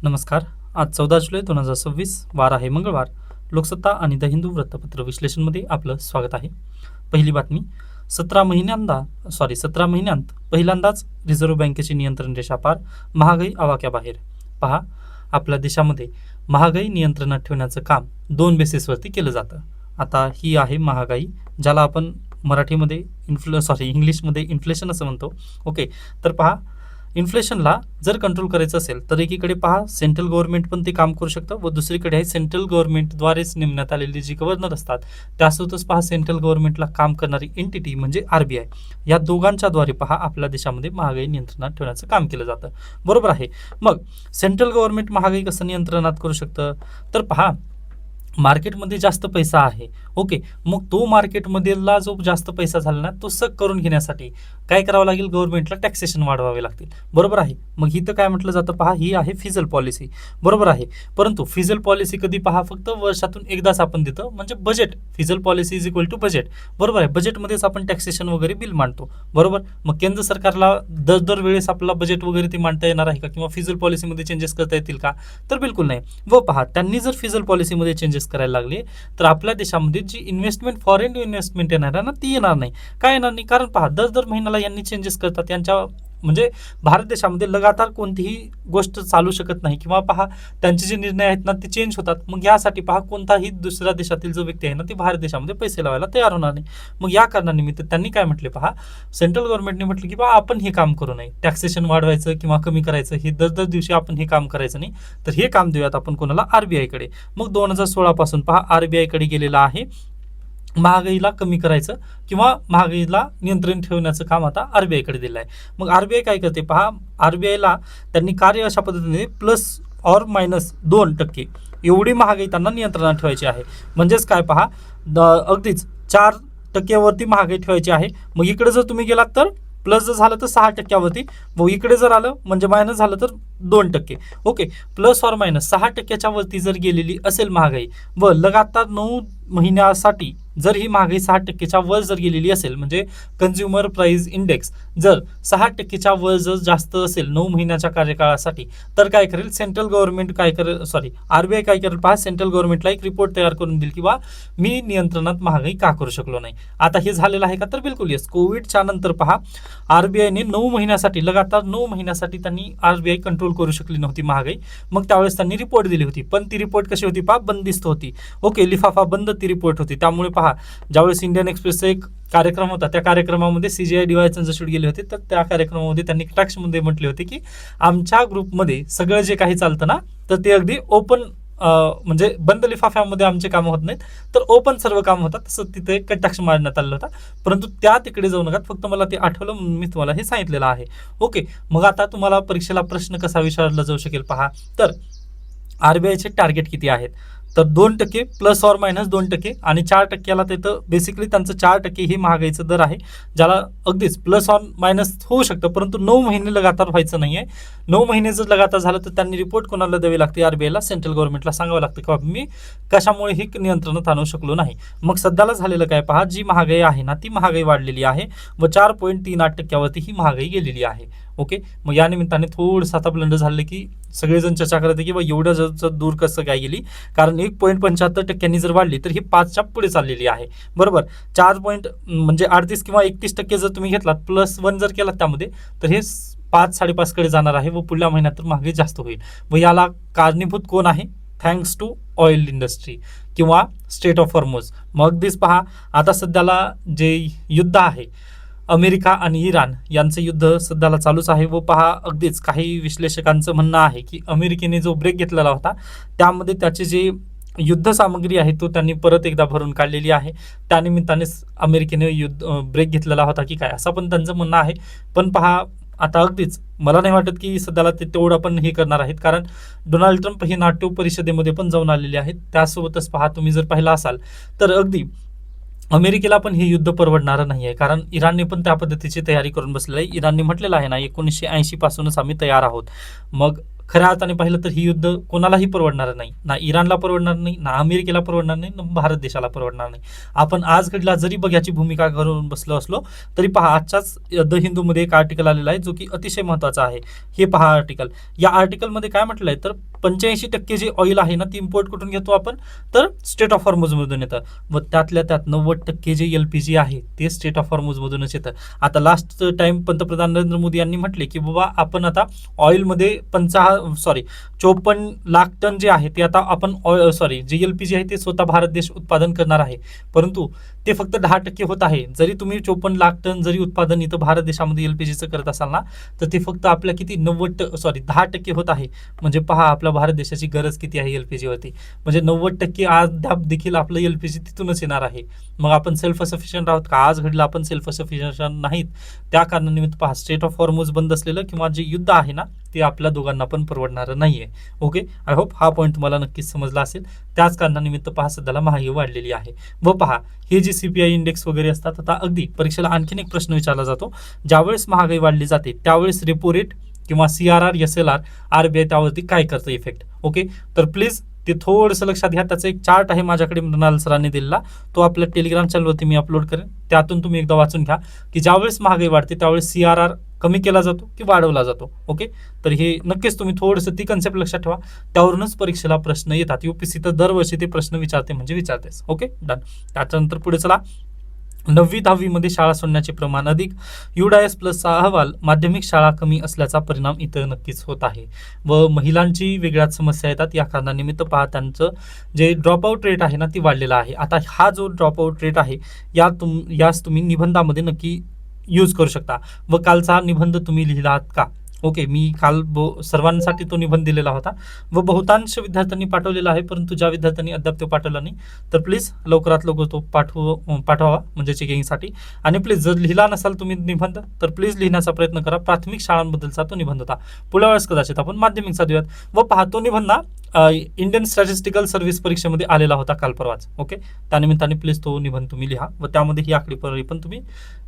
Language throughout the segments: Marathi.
नमस्कार. आज 14 जुलै 2026 वार आहे मंगळवार. लोकसत्ता आणि द हिंदू वृत्तपत्र विश्लेषणमध्ये आपलं स्वागत आहे. पहिली बातमी. 17 महिन्यांत पहिल्यांदाच रिझर्व्ह बँकेची नियंत्रण रेषा पार, महागाई आवाक्याबाहेर. पहा, आपल्या देशामध्ये महागाई नियंत्रणात ठेवण्याचं काम 2 बेसिसवरती केलं जातं. आता ही आहे महागाई, ज्याला आपण मराठीमध्ये इंग्लिशमध्ये इन्फ्लेशन असं म्हणतो. ओके, तर पहा, इन्फ्लेशनला जर कंट्रोल करायचं असेल तर एकीकडे पहा सेंट्रल गव्हर्नमेंट पण ते काम करू शकतं व दुसरीकडे आहे सेंट्रल गव्हर्नमेंटद्वारेच नेमण्यात आलेली जी गव्हर्नर असतात त्यासोबतच पहा सेंट्रल गव्हर्नमेंटला काम करणारी एंटिटी म्हणजे RBI, या दोघांच्याद्वारे पहा आपल्या देशामध्ये महागाई नियंत्रणात ठेवण्याचं काम केलं जातं. बरोबर आहे. मग सेंट्रल गव्हर्नमेंट महागाई कसं नियंत्रणात करू शकतं? तर पहा, मार्केटमध्ये जास्त पैसा आहे. ओके, मग तो मार्केटमधला जो जास्त पैसा झाला ना तो सक करून घेण्यासाठी काय करावं लागेल? गव्हर्नमेंटला टॅक्सेशन वाढवावे लागतील. बरोबर आहे. मग इथं काय म्हटलं जातं? पहा, ही आहे फिजल पॉलिसी. बरोबर आहे. परंतु फिजल पॉलिसी कधी पहा फक्त वर्षातून एकदाच आपण देतो, म्हणजे budget. Fiscal policy is equal to budget. बरोबर आहे. बजेटमध्येच आपण टॅक्सेशन वगैरे बिल मांडतो. बरोबर. मग केंद्र सरकारला दर वेळेस आपला बजेट वगैरे ते मांडता येणार आहे का? किंवा फिजल पॉलिसीमध्ये चेंजेस करता येतील का? तर बिलकुल नाही. व पहा, त्यांनी जर फिजल पॉलिसीमध्ये चेंजेस करायला लागले तर आपल्या देशामध्ये जी इन्व्हेस्टमेंट, फॉरेन इन्व्हेस्टमेंट येणार आहे ना ती येणार नाही. काय येणार नाही? कारण पहा, दर महिन्याला यांनी चेंजेस करतात. यांच्या म्हणजे भारत देशामध्ये लगातार कोणतीही गोष्ट चालू शकत नाही, किंवा पहा त्यांचे जे निर्णय आहेत ना ते चेंज होतात. मग यासाठी पहा कोणताही दुसऱ्या देशातील जो व्यक्ती आहे ना ती भारत देशामध्ये पैसे लावायला तयार होणार नाही. मग या कारणानिमित्त त्यांनी काय म्हटले? पहा, सेंट्रल गव्हर्नमेंटने म्हटलं की बा आपण हे काम करू नये, टॅक्सेशन वाढवायचं किंवा कमी करायचं हे दर दिवशी आपण हे काम करायचं नाही, तर हे काम देऊयात आपण कोणाला? RBI कडे. मग 2016 पासून पहा RBI कडे गेलेला आहे महागाईला कमी करायचं किंवा महागाईला नियंत्रण ठेवण्याचं काम आता RBI कडे दिलं आहे. मग RBI काय करते? पहा, RBIला त्यांनी कार्य अशा पद्धतीने ±2% एवढी महागाई त्यांना नियंत्रणात ठेवायची आहे. म्हणजेच काय? पहा, अगदीच 4% वरती महागाई ठेवायची आहे. मग इकडे जर तुम्ही गेलात तर प्लस जर झालं तर 6% व इकडे जर आलं म्हणजे मायनस झालं तर 2%. ओके, ±6% वरती जर गेलेली असेल महागाई व लगातार 9 महिन्यासाठी जर ही महागाई 6% वर जर गेलेली असेल, म्हणजे कन्झ्युमर प्राइस इंडेक्स जर 6% वर जर जास्त असेल 9 महिन्याच्या कार्यकाळासाठी, तर काय करेल? सेंट्रल गव्हर्नमेंट काय करेल? RBI काय करेल? पहा, सेंट्रल गव्हर्नमेंटला एक रिपोर्ट तयार करून देईल की बा मी नियंत्रणात महागाई का करू शकलो नाही. आता हे झालेलं आहे का? तर बिलकुल येस. कोविडच्या नंतर पहा RBIने 9 महिन्यासाठी, लगातार 9 महिन्यासाठी त्यांनी RBI कंट्रोल करू शकली नव्हती महागाई. मग त्यावेळेस त्यांनी रिपोर्ट दिली होती, पण ती रिपोर्ट कशी होती? पहा, बंदिस्त होती. ओके, लिफाफा बंद ती रिपोर्ट होती. त्यामुळे पहा, ज्यावेळेस इंडियन एक्सप्रेसचा एक कार्यक्रम होता त्या कार्यक्रमामध्ये CGI DY चंद्रचूड गेले होते, तर त्या कार्यक्रमामध्ये त्यांनी कटाक्षमध्ये म्हटले होते की आमच्या ग्रुपमध्ये सगळं जे काही चालतं ना तर ते अगदी ओपन, म्हणजे बंद लिफाफ्यामध्ये आमचे कामं होत नाहीत, तर ओपन सर्व काम होतात. तसं तिथे कटाक्ष मारण्यात आलेला होता. परंतु त्या तिकडे जाऊ नका, फक्त मला ते आठवलं म्हणून मी तुम्हाला हे सांगितलेलं आहे. ओके, मग आता तुम्हाला परीक्षेला प्रश्न कसा विचारला जाऊ शकेल? पहा, तर RBIचे टार्गेट किती आहेत? तर 2% ±2% आणि 4%ला तिथं बेसिकली त्यांचं 4% ही महागाईचं दर आहे, ज्याला अगदीच ± होऊ शकतं, परंतु 9 महिने लगातार व्हायचं नाही आहे. 9 महिने जर लगातार झालं तर त्यांनी रिपोर्ट कोणाला द्यावी लागते? RBIला, सेंट्रल गव्हर्नमेंटला सांगावं लागतं की बाबा मी कशामुळे ही नियंत्रणात आणू शकलो नाही. मग सध्याला झालेलं काय? पहा, जी महागाई आहे ना ती महागाई वाढलेली आहे व 4.38% वरती ही महागाई गेलेली आहे. ओके, मग या निमित्ताने थोडंसं आता ब्लंडर झालं की सगळेजण चर्चा करत की बा एवढं जर दूर कसं काय गेली, कारण 1.75% जर वाढली तर ही 5च्या पुढे चाललेली आहे. बरोबर. 4 म्हणजे 38 किंवा 31% जर तुम्ही घेतलात, +1 जर केलात त्यामध्ये, तर हे 5-5.5 कडे जाणार आहे व पुढल्या महिन्यात तर महागाई जास्त होईल. व याला कारणीभूत कोण आहे? थँक्स टू ऑइल इंडस्ट्री किंवा स्ट्रेट ऑफ हॉर्मुझ. मग अगदीच पहा, आता सध्याला जे युद्ध आहे अमेरिका आणि इराण यांचं युद्ध सध्याला चालूच आहे. व पहा, अगदीच काही विश्लेषकांचं म्हणणं आहे की अमेरिकेने जो ब्रेक घेतलेला होता त्यामध्ये त्याचे जे युद्ध सामग्री आहे तो त्यांनी परत एकदा भरून काढलेली आहे. त्यानिमित्तानेच अमेरिकेने ब्रेक घेतलेला होता की काय, असं पण त्यांचं म्हणणं आहे. पण पहा, आता अगदीच मला नाही वाटत की सध्याला ते तेवढं पण हे करणार आहेत, कारण डोनाल्ड ट्रम्प हे नाटो परिषदेमध्ये पण जाऊन आलेले आहेत. त्यासोबतच पहा, तुम्ही जर पाहिलं असाल तर अगदी अमेरिकेला पण हे युद्ध परवडणारं नाही आहे, कारण इराणने पण त्या पद्धतीची तयारी करून बसलेलं आहे. इराणने म्हटलेलं आहे ना 1980 पासूनच आम्ही तयार आहोत. मग खऱ्या अर्थाने पाहिलं तर ही युद्ध कोणालाही परवडणार नाही, ना इराणला परवडणार नाही, ना अमेरिकेला परवडणार नाही, ना भारत देशाला परवडणार नाही. आपण आज घडीला जरी बघ्याची भूमिका करून बसलो असलो तरी पहा, आजच्याच द हिंदूमध्ये एक आर्टिकल आलेला आहे जो की अतिशय महत्त्वाचा आहे. हे पहा आर्टिकल. या आर्टिकलमध्ये काय म्हटलंय तर 85% जे ऑइल आहे ना, ती इम्पोर्ट कुठून घेतो आपण, तर स्टेट ऑफ हॉर्मुझमधून येतं. व त्यातल्या त्यात 90% जे LPG आहे ते स्टेट ऑफ हॉर्मुझमधूनच येतं. आता लास्ट टाइम पंतप्रधान नरेंद्र मोदी यांनी म्हटले की बाबा आपण आता ऑइलमध्ये 54 लाख टन जे आहे ते आता आपण जे LPG आहे ते स्वतः भारत देश उत्पादन करणार आहे. परंतु ते फक्त 10% होत आहे. जरी तुम्ही 54 लाख टन जरी उत्पादन इथं भारत देशामध्ये LPGचं करत असाल ना, तर ते फक्त आपल्या किती 10% होत आहे. म्हणजे पहा आपल्या भारत देशाची गरज किती आहे LPG वरती. म्हणजे 90% अद्याप देखील आपलं LPG तिथूनच येणार आहे. मग आपण सेल्फ सफिशियंट आहोत का? आज घडलं आपण सेल्फ सफिशियंट नाहीत. त्या कारणानिमित्त पहा, स्टेट ऑफ हॉर्मुझ बंद असलेलं किंवा जे युद्ध आहे ना, ते आपल्या दोघांना पण परवडणारं नाहीये. ओके, आय होप हा पॉईंट तुम्हाला नक्कीच समजला असेल. त्याच कारणानिमित्त पहा सध्याला महागाई वाढलेली आहे. व पहा, हे जे CPI इंडेक्स वगैरे असतात, आता अगदी परीक्षेला आणखीन एक प्रश्न विचारला जातो, ज्यावेळेस महागाई वाढली जाते त्यावेळेस रेपो रेट किंवा CRR SLR RBI त्यावरती काय करतं इफेक्ट. ओके, तर प्लीज ते थोडंसं लक्षात घ्या. त्याचा एक चार्ट आहे माझ्याकडे मृणाल सरांनी दिलेला, तो आपल्या टेलिग्राम चॅनलवरती मी अपलोड करेन. त्यातून तुम्ही एकदा वाचून घ्या की ज्यावेळेस महागाई वाढते त्यावेळेस CRR कमी केला जातो की वाढवला जातो. ओके, तर हे नक्कीच तुम्ही थोडंसं ती कन्सेप्ट लक्षात ठेवा. त्यावरूनच परीक्षेला प्रश्न येतात. UPSC तर दरवर्षी ते प्रश्न विचारते म्हणजे विचारतेस. Okay, done. त्याच्यानंतर पुढे चला. 9वी-10वी मध्ये शाळा सोडण्याचे प्रमाण अधिक, UDAS प्लसचा अहवाल, माध्यमिक शाळा कमी असल्याचा परिणाम इथं नक्कीच होत आहे. व महिलांची वेगळ्याच समस्या येतात. या कारणानिमित्त पहा त्यांचं जे ड्रॉपआउट रेट आहे ना, ती वाढलेला आहे. आता हा जो ड्रॉपआउट रेट आहे यास तुम्ही निबंधामध्ये नक्की यूज करू शकता. व कालचा निबंध तुम्ही लिहिला आहात का? ओके, मी काल सर्वांसाठी तो निबंध दिलेला होता व बहुतांश विद्यार्थ्यांनी पाठवलेला आहे. परंतु ज्या विद्यार्थ्यांनी अद्याप तो पाठवला नाही तर प्लीज लवकरात लवकर तो पाठवावा म्हणजे चेकिंगसाठी. आणि प्लीज जर लिहिला नसाल तुम्ही निबंध तर प्लीज लिहिण्याचा प्रयत्न करा. प्राथमिक शाळांबद्दलचा तो निबंध होता. पुढल्या वेळेस कदाचित आपण माध्यमिकचा देऊयात. व पहा, तो निबंध इंडियन स्टॅटिस्टिकल सर्व्हिस परीक्षेमध्ये आलेला होता काल परवाच. ओके, त्यानिमित्ताने प्लीज तो निबंध तुम्ही लिहा व त्यामध्ये ही आकडेवारी पण तुम्ही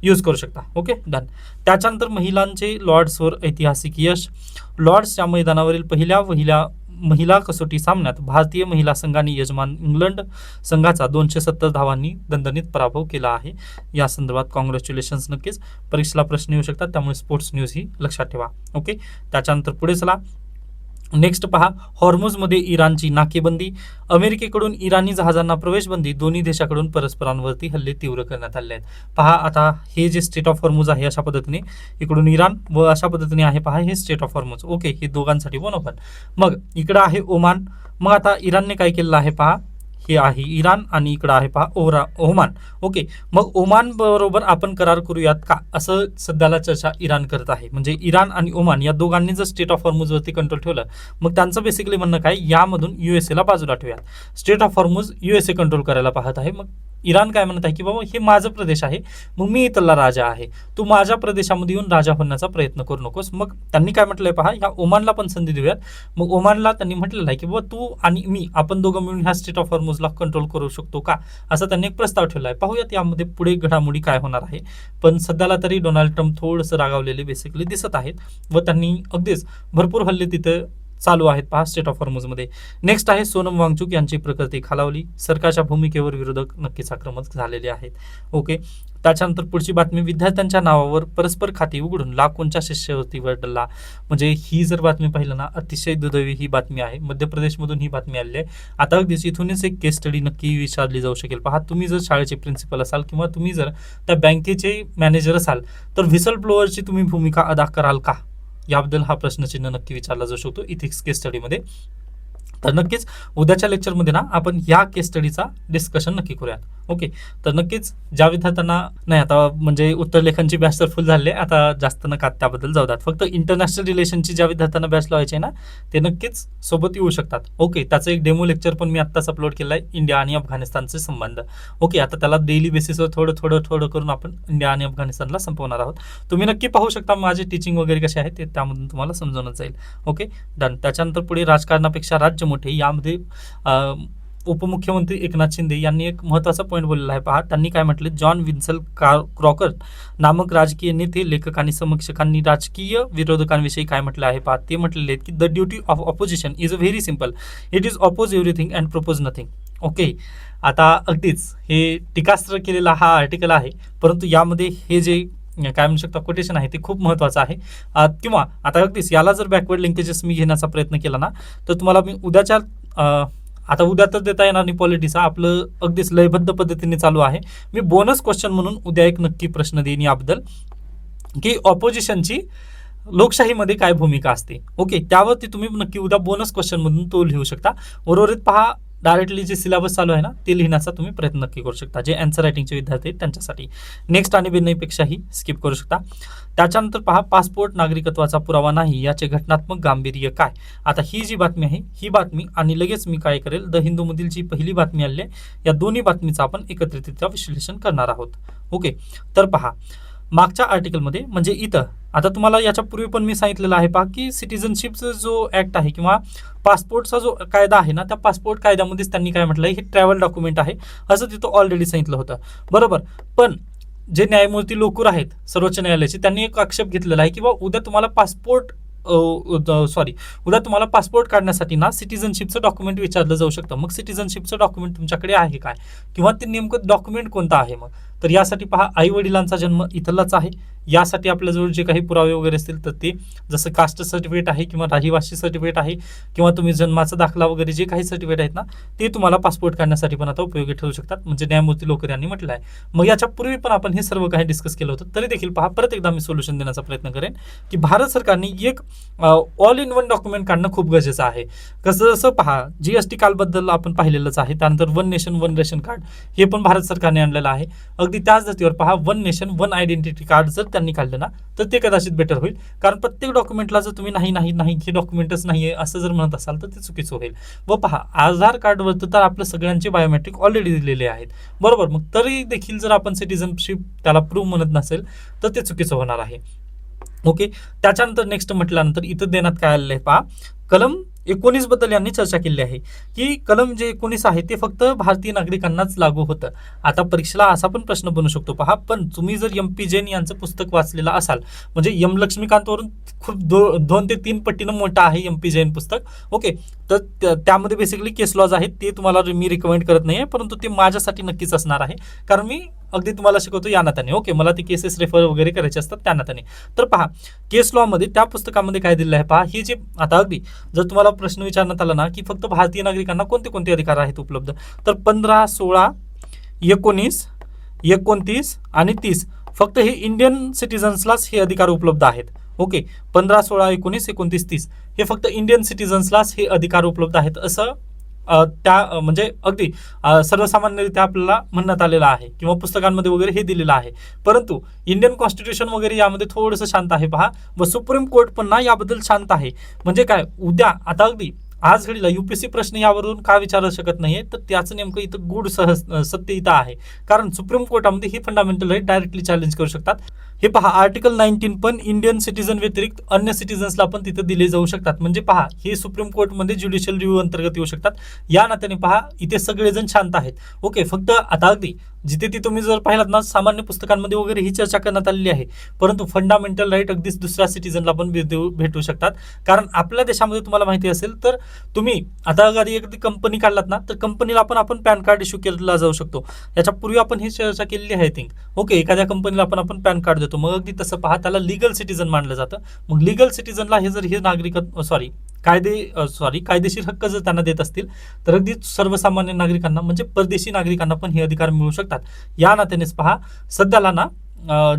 यूज करू शकता. Okay, done. त्याच्यानंतर महिलांचे लॉर्ड्सवर ऐतिहासिक यश. लॉर्ड्सच्या मैदानावरील पहिल्या महिला कसोटी सामन्यात भारतीय महिला संघाने यजमान इंग्लंड संघाचा 270 धावांनी दणदणीत पराभव केला आहे. या संदर्भात कॉंग्रॅच्युलेशन्स. नक्कीच परीक्षेला प्रश्न येऊ शकतात, त्यामुळे स्पोर्ट्स न्यूज ही लक्षात ठेवा. ओके, त्याच्यानंतर पुढे चला. नेक्स्ट पहा, हॉर्मुझमध्ये इराणची नाकेबंदी, अमेरिकेकडून इराणी जहाजांना प्रवेशबंदी, दोन्ही देशाकडून परस्परांवरती हल्ले तीव्र करण्यात आले आहेत. पहा, आता हे जे स्टेट ऑफ हॉर्मुझ आहे अशा पद्धतीने, इकडून इराण व अशा पद्धतीने आहे पहा हे स्टेट ऑफ हॉर्मुझ. ओके, हे दोघांसाठी वन ओपन. मग इकडं आहे ओमान. मग आता इराणने काय केलेलं आहे पहा, हे आहे इराण आणि इकडं आहे पहा ओमान. ओके, मग ओमान बरोबर आपण करार करूयात का, असं सध्याला चर्चा इराण करत आहे. म्हणजे इराण आणि ओमान या दोघांनी जर स्टेट ऑफ हॉर्मुझवरती कंट्रोल ठेवलं, मग त्यांचं बेसिकली म्हणणं काय, यामधून USA ला बाजूला ठेवूयात. स्टेट ऑफ हॉर्मुझ USA कंट्रोल करायला पाहत आहे. मग इराण काय म्हणत आहे की बाबा हे माझं प्रदेश आहे, मग मी इथला राजा आहे, तू माझ्या प्रदेशामध्ये येऊन राजा होण्याचा प्रयत्न करू नकोस. मग त्यांनी काय म्हटलंय पहा, ह्या ओमानला पण संधी देऊयात. मग ओमानला त्यांनी म्हटलेलं आहे की बाबा तू आणि मी आपण दोघं मिळून ह्या स्टेट ऑफ हॉर्मुझला कंट्रोल करू शकतो का, असं त्यांनी एक प्रस्ताव ठेवला आहे. पाहूयात यामध्ये पुढे घडामोडी काय होणार आहे. पण सध्याला तरी डोनाल्ड ट्रम्प थोडंसं रागावलेले बेसिकली दिसत आहेत व त्यांनी अगदीच भरपूर हल्ले तिथं चालू आहेत पहा स्टेट ऑफ हॉर्मुझमध्ये. नेक्स्ट आहे सोनम वांगचुक यांची प्रकृती खालावली, सरकारच्या भूमिकेवर विरोधक नक्कीच आक्रमक झालेले आहेत. ओके, त्याच्यानंतर पुढची बातमी, विद्यार्थ्यांच्या नावावर परस्पर खाती उघडून लाखोंच्या शिष्यवृत्तीवर डल्ला. म्हणजे ही जर बातमी पाहिलं ना, अतिशय दुर्दैवी ही बातमी आहे. मध्य प्रदेशमधून ही बातमी आलेली आहे. आता अगदीच इथूनच एक केस स्टडी नक्की विचारली जाऊ शकेल. पहा, तुम्ही जर शाळेचे प्रिन्सिपल असाल किंवा तुम्ही जर त्या बँकेचे मॅनेजर असाल तर व्हिसल ब्लोअरची तुम्ही भूमिका अदा कराल का, याबद्दल हा प्रश्नचिन्ह नक्की विचारला जाऊ शकतो इथिक्स केस स्टडीमध्ये. तर नक्कीच उद्याच्या लेक्चरमध्ये ना आपण या केस स्टडीचा डिस्कशन नक्की करूयात. ओके, तर नक्कीच ज्या विद्यार्थ्यांना नाही, आता म्हणजे उत्तर लेखनची बॅच तर फुल झाली आहे, आता जास्त नका त्याबद्दल जाऊ द्यात. फक्त इंटरनॅशनल रिलेशनची ज्या विद्यार्थ्यांना बॅच लावायची आहे ना, ते नक्कीच सोबत येऊ शकतात. ओके, त्याचं एक डेमो लेक्चर पण मी आत्ताच अपलोड केलं आहे, इंडिया आणि अफगाणिस्तानचे संबंध. ओके, आता त्याला डेली बेसिसवर थोडं करून आपण इंडिया आणि अफगाणिस्तानला संपवणार आहोत. तुम्ही नक्की पाहू शकता माझे टीचिंग वगैरे कसे आहे ते, त्यामधून तुम्हाला समजवण्यात जाईल. Okay, done. त्याच्यानंतर पुढे राजकारणापेक्षा राज्य मोठे, यामध्ये उपमुख्यमंत्री एकनाथ शिंदे यांनी एक महत्त्वाचा पॉईंट बोललेला आहे पहा. त्यांनी काय म्हटले, जॉन विन्सल क्रॉकर नामक राजकीय नेते, लेखक आणि समीक्षकांनी राजकीय विरोधकांविषयी काय म्हटलं आहे पहा. ते म्हटलेले आहेत की the duty of opposition is a very simple, it is oppose everything and propose nothing. Okay, आता अगदीच हे टीकास्त्र केलेला हा आर्टिकल आहे, परंतु यामध्ये हे जे काय म्हणू शकता कोटेशन आहे ते खूप महत्त्वाचं आहे. किंवा आता अगदीच याला जर बॅकवर्ड लिंकेजेस मी घेण्याचा प्रयत्न केला ना, तर तुम्हाला मी उद्याच्या आता उद्या तर देता येणार नाही पॉलिटिक्स, आपलं अगदीच लयबद्ध पद्धतीने चालू आहे. मी बोनस क्वेश्चन म्हणून उद्या एक नक्की प्रश्न देईन याबद्दल, की ऑपोजिशनची लोकशाहीमध्ये काय भूमिका असते. ओके, त्यावरती तुम्ही नक्की उद्या बोनस क्वेश्चन मधून तो लिहू शकता. उर्वरित पहा, डायरेक्टली जे सिलेबस चालू आहे ना ते लिहिण्याचा तुम्ही प्रयत्न नक्की करू शकता, जे आन्सर रायटिंगचे विद्यार्थी आहेत त्यांच्यासाठी. नेक्स्ट आणि बिनपेक्षाही स्किप करू शकता. त्याच्यानंतर पहा, पासपोर्ट नागरिकत्वाचा पुरावा नाही याचे घटनात्मक गांभीर्य काय. आता ही जी बातमी आहे ही बातमी, आणि लगेच मी काय करेल, द हिंदूमधील जी पहिली बातमी आली आहे या दोन्ही बातमीचं आपण एकत्रितरित्या विश्लेषण करणार आहोत. ओके, तर पहा मागच्या आर्टिकलमध्ये म्हणजे इथं आता तुम्हाला याच्यापूर्वी पण मी सांगितलेलं आहे पहा, की सिटिझनशिपचा जो ऍक्ट आहे किंवा पासपोर्टचा जो कायदा आहे ना, त्या पासपोर्ट कायद्यामध्येच त्यांनी काय म्हटलं आहे, हे ट्रॅव्हल डॉक्युमेंट आहे असं तिथं ऑलरेडी सांगितलं होतं, बरोबर. पण जे न्यायमूर्ती लोकूर आहेत सर्वोच्च न्यायालयाचे, त्यांनी एक आक्षेप घेतलेला आहे की बा उद्या तुम्हाला पासपोर्ट काढण्यासाठी ना सिटिझनशिपचं डॉक्युमेंट विचारलं जाऊ शकतं. मग सिटिझनशिपचं डॉक्युमेंट तुमच्याकडे आहे काय, किंवा ते नेमकं डॉक्युमेंट कोणतं आहे. मग तर यासाठी पहा, आई वडिलांचा जन्म इथलाच आहे, यासाठी आपल्याजवळ जे काही पुरावे वगैरे असतील तर ते जसं कास्ट सर्टिफिकेट आहे किंवा रहिवासी सर्टिफिकेट आहे किंवा तुम्ही जन्माचा दाखला वगैरे जे काही सर्टिफिकेट आहेत ना ते तुम्हाला पासपोर्ट काढण्यासाठी पण आता उपयोगी ठरू शकतात, म्हणजे न्यायमूर्ती लोकर यांनी म्हटलं आहे. मग याच्यापूर्वी पण आपण हे सर्व काही डिस्कस केलं होतं, तरी देखील पहा परत एकदा मी सोल्युशन देण्याचा प्रयत्न करेन की भारत सरकारने एक ऑल इन वन डॉक्युमेंट काढणं खूप गरजेचं आहे. जसं पहा, जीएसटी कालबद्दल आपण पाहिलेलंच आहे, त्यानंतर one nation one ration card हे पण भारत सरकारने आणलेलं आहे. अगदी त्याच धर्तीवर पहा, one nation one identity card जर त्यांनी काढलं ना तर ते कदाचित बेटर होईल, कारण प्रत्येक डॉक्युमेंटला जर तुम्ही नाही हे डॉक्युमेंटच नाहीये असं जर म्हणत असाल तर ते चुकीचं होईल. व पहा, आधार कार्डवरती तर आपलं सगळ्यांचे बायोमेट्रिक ऑलरेडी दिलेले आहेत, बरोबर. मग तरी देखील जर आपण सिटिझनशिप त्याला प्रूव्ह म्हणत नसेल तर ते चुकीचं होणार आहे. ओके, त्याच्यानंतर नेक्स्ट म्हटल्यानंतर इथं देण्यात काय आलेलं आहे पहा, कलम 19 बद्दल यांनी चर्चा केली आहे की कलम जे 19 आहे ते फक्त भारतीय नागरिकांनाच लागू होतं. आता परीक्षेला असा पण प्रश्न बनू शकतो पहा, पण तुम्ही जर MP जैन यांचं पुस्तक वाचलेलं असाल, म्हणजे M लक्ष्मीकांतवरून खूप 2 ते 3 पटीनं मोठं आहे MP जैन पुस्तक. ओके, तर त्यामध्ये बेसिकली केस लॉज आहेत, ते तुम्हाला मी रिकमेंड करत नाही आहे, परंतु ते माझ्यासाठी नक्कीच असणार आहे, कारण मी अगदी तुम्हाला शिकवतो या नात्याने. ओके, मला ते केसेस रेफर वगैरे करायचे असतात त्या नात्याने. तर पहा, केस लॉमध्ये त्या पुस्तकामध्ये काय दिलेलं आहे पहा, हे जे आता अगदी जर तुम्हाला प्रश्न विचारण्यात आला ना की फक्त भारतीय नागरिकांना कोणते कोणते अधिकार आहेत उपलब्ध, तर 15, 16, 19, 29 आणि 30 फक्त हे इंडियन सिटिझन्सलाच हे अधिकार उपलब्ध आहेत. ओके, 15, 16, 19, 29, 30 हे फक्त इंडियन सिटिझन्सलाच हे अधिकार उपलब्ध आहेत असं त्या म्हणजे अगदी सर्वसामान्यरित्या आपल्याला म्हणण्यात आलेलं आहे किंवा पुस्तकांमध्ये वगैरे हे दिलेलं आहे. परंतु इंडियन कॉन्स्टिट्यूशन वगैरे यामध्ये थोडंसं शांत आहे पहा, व सुप्रीम कोर्ट पण ना याबद्दल शांत आहे. म्हणजे काय, उद्या आता अगदी आज घडीला UPSC प्रश्न यावरून का विचारू शकत नाहीये, तर त्याचं नेमकं इथं गूढ सत्य इथं आहे, कारण सुप्रीम कोर्टामध्ये ही फंडामेंटल राईट डायरेक्टली चॅलेंज करू शकतात. हे पहा, आर्टिकल 19 पण इंडियन सिटीजन व्यतिरिक्त अन्य सिटीजन्सला पण तिथे दिले जाऊ शकतात. म्हणजे पहा, हे सुप्रीम कोर्टमध्ये ज्युडिशियल रिव्ह्यू अंतर्गत येऊ शकतात. या नात्याने पहा, इथे सगळेजण शांत आहेत. ओके, फक्त आता अगदी जिथे ती तुम्ही जर पाहिलात ना सामान्य पुस्तकांमध्ये वगैरे ही चर्चा करण्यात आलेली आहे, परंतु फंडामेंटल राईट अगदीच दुसऱ्या सिटीजनला पण भेटू शकतात. कारण आपल्या देशामध्ये तुम्हाला माहिती असेल तर तुम्ही आता अगदी एखादी कंपनी काढलात ना तर कंपनीला पण आपण पॅन कार्ड इश्यू केला जाऊ शकतो. याच्यापूर्वी आपण ही चर्चा केलेली आहे आय थिंक. ओके, एखाद्या कंपनीला पण आपण पॅन कार्ड देतो, मग अगदी तसं पहा त्याला लिगल सिटीजन मानलं जातं. मग लिगल सिटीजनला हे जर हे कायदेशीर हक्क जर त्यांना देत असतील तर अगदी सर्वसामान्य नागरिकांना म्हणजे परदेशी नागरिकांना पण हे अधिकार मिळू शकतात. या नात्यानेच पहा, सध्याला ना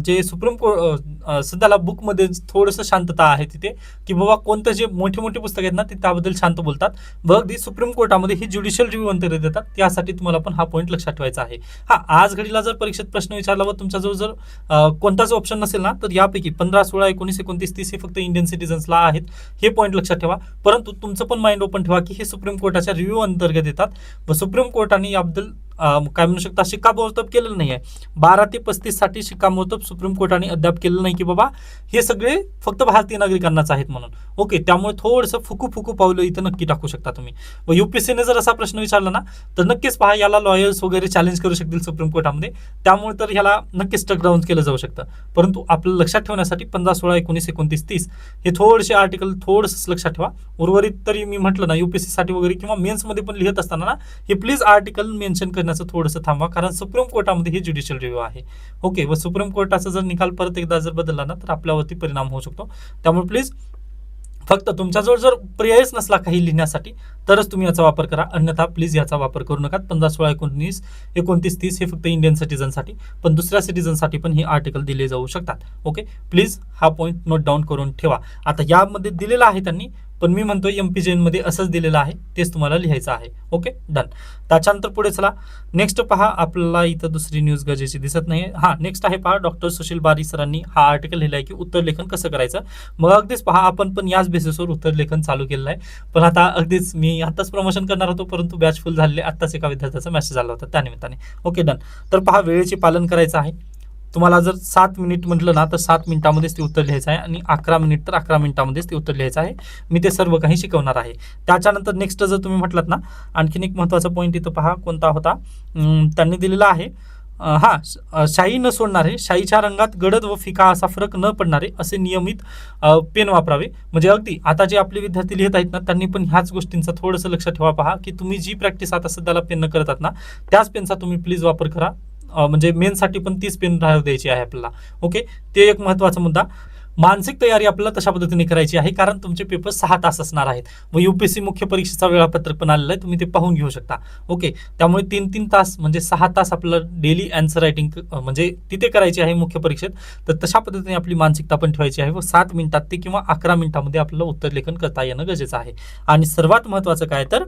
जे सुप्रीम कोर्ट सध्याला बुकमध्ये थोडंसं शांतता आहे तिथे, की बाबा कोणतं जे मोठे मोठे पुस्तक आहेत ना ते त्याबद्दल शांत बोलतात. व अगदी सुप्रीम कोर्टामध्ये ही ज्युडिशियल रिव्ह्यू अंतर्गत देतात. त्यासाठी तुम्हाला पण हा पॉईंट लक्षात ठेवायचा आहे. हा, आज घडीला जर परीक्षेत प्रश्न विचारला व तुमच्याजवळ जर कोणताच ऑप्शन नसेल ना तर यापैकी 15, 16, 19, 29, 30 हे फक्त इंडियन सिटीजन्सला आहेत. हे पॉईंट लक्षात ठेवा. परंतु तुमचं पण माइंड ओपन ठेवा की हे सुप्रीम कोर्टाच्या रिव्ह्यू अंतर्गत येतात व सुप्रीम कोर्टाने याबद्दल काय म्हणू शकता शिक्कामोर्तब केलेलं नाही आहे. 12 ते 35 साठी शिक्कामोर्तब सुप्रीम कोर्टाने अद्याप केलेलं नाही की बाबा हे सगळे फक्त भारतीय नागरिकांनाच आहेत म्हणून. ओके, त्यामुळे थोडंसं फुकू पावलं इथं नक्की टाकू शकता तुम्ही. व युपीएससीने जर असा प्रश्न विचारला ना तर नक्कीच पहा याला लॉयर्स वगैरे चॅलेंज करू शकतील सुप्रीम कोर्टामध्ये, त्यामुळे तर ह्याला नक्कीच स्टक डाऊन केलं जाऊ शकतं. परंतु आपलं लक्षात ठेवण्यासाठी 15, 16, 19, 29, 30 हे थोडेसे आर्टिकल थोडंसं लक्षात ठेवा. उर्वरित तरी मी म्हटलं ना युपीएससी साठी वगैरे किंवा मेन्समध्ये पण लिहित असताना ना हे प्लीज आर्टिकल मेन्शन करण्याचं थोडंसं थांबवा, कारण सुप्रीम कोर्टामध्ये हे ज्युडिशियल रिव्ह्यू आहे. ओके, व सुप्रीम कोर्टाचा जर निकाल परत एकदा जर बदलला ना तर आपल्यावरती परिणाम होऊ शकतो. त्यामुळे प्लीज फक्त तुमच्याजवळ जर पर्यायच नसला काही लिहिण्यासाठी तरच तुम्ही याचा वापर करा, अन्यथा प्लीज याचा वापर करू नका. 15, 16, 19, 29, 30 हे फक्त इंडियन सिटीजनसाठी, पण दुसऱ्या सिटीजनसाठी पण हे आर्टिकल दिले जाऊ शकतात. ओके, प्लीज हा पॉईंट नोट डाऊन करून ठेवा. आता यामध्ये दिलेला आहे त्यांनी, पण मी म्हणतो MPJN मध्ये असंच दिलेलं आहे, तेच तुम्हाला लिहायचं आहे. Okay, done. त्याच्यानंतर पुढे चला. नेक्स्ट पहा, आपल्याला इथं दुसरी न्यूज गरजेची दिसत नाही. नेक्स्ट आहे पहा, डॉक्टर सुशील बारी सरांनी हा आर्टिकल लिहिला आहे की उत्तरलेखन कसं करायचं. मग अगदीच पहा, आपण पण याच बेसिसवर उत्तरलेखन चालू केलेलं आहे. पण आता अगदीच मी आताच प्रमोशन करणार होतो, परंतु बॅच फुल झालेले. आत्ताच एका विद्यार्थ्याचा मेसेज आला होता त्यानिमित्ताने. Okay, done. तर पहा, वेळेचे पालन करायचं आहे. तुम्हाला जर 7 मिनिट म्हटलं ना तर 7 मिनिटामध्येच ते उत्तर लिहायचं आहे, आणि 11 मिनिट तर 11 मिनिटामध्येच ते उत्तर लिहायचं आहे. मी ते सर्व काही शिकवणार आहे. त्याच्यानंतर नेक्स्ट जर तुम्ही म्हटलात ना, आणखीन एक महत्त्वाचा पॉईंट इथं पहा कोणता होता, त्यांनी दिलेला आहे. शाई न सोडणारे, शाईच्या रंगात गडद व फिका असा फरक न पडणारे असे नियमित पेन वापरावे. म्हणजे अगदी आता जे आपले विद्यार्थी लिहित आहेत ना त्यांनी पण ह्याच गोष्टींचा थोडंसं लक्षात ठेवा. पहा की तुम्ही जी प्रॅक्टिस आता सध्याला पेन करतात ना त्याच पेनचा तुम्ही प्लीज वापर करा. म्हणजे मेनसाठी पण 30 पेन राहू द्यायची आहे आपल्याला. ओके, ते एक महत्त्वाचा मुद्दा. मानसिक तयारी आपल्याला तशा पद्धतीने करायची आहे, कारण तुमचे पेपर 6 तास असणार आहेत व UPSC मुख्य परीक्षेचा वेळापत्रक पण आलेलं आहे, तुम्ही ते पाहून घेऊ शकता. ओके, त्यामुळे 3-3 तास म्हणजे 6 तास आपल्याला डेली आन्सर रायटिंग म्हणजे तिथे करायची आहे मुख्य परीक्षेत. तर तशा पद्धतीने आपली मानसिकता पण ठेवायची आहे व 7 मिनिटात ते किंवा 11 मिनिटामध्ये आपल्याला उत्तरलेखन करता येणं गरजेचं आहे. आणि सर्वात महत्त्वाचं काय तर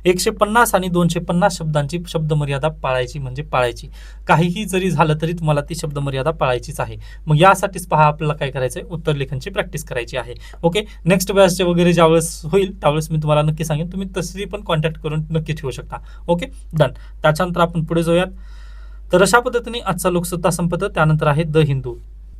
150 आणि 250 शब्दांची शब्दमर्यादा पाळायची म्हणजे पाळायची. काहीही जरी झालं तरी तुम्हाला ती शब्दमर्यादा पाळायचीच आहे. मग यासाठीच पहा आपल्याला काय करायचं आहे, उत्तरलेखनची प्रॅक्टिस करायची आहे. ओके, नेक्स्ट बॅचचे वगैरे ज्यावेळेस होईल त्यावेळेस मी तुम्हाला नक्की सांगेन, तुम्ही तशी पण कॉन्टॅक्ट करून नक्की ठेवू शकता. Okay, done. त्याच्यानंतर आपण पुढे जाऊयात. तर अशा पद्धतीने आजचा लोकसत्ता संपत. त्यानंतर आहे द हिंदू.